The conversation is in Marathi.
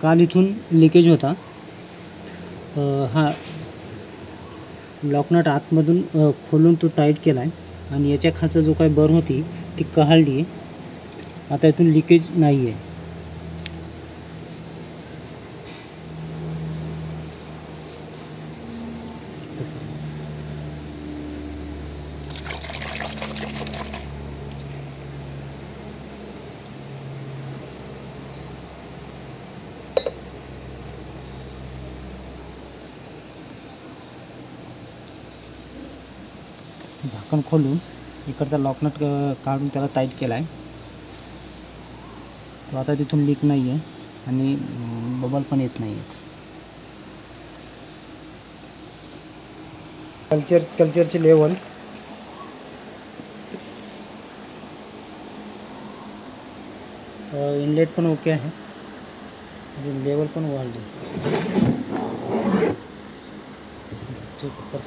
काल इथून लिकेज होता। हा लॉकनट आतमधून खोलून तो टाईट केला आहे आणि याच्या खालचा जो काही बर होती ती कहाळली आहे। आता इथून लिकेज नाही आहे। तसं झाकण खोलून इकडचा लॉकनट काढून त्याला टाईट केला आहे। तो आता तिथून लीक नाही आहे आणि बबल पण येत नाही आहेत। कल्चरची लेवल इनलेट पण ओके आहे, लेवल पण वाढली। ठीक आहे, चल।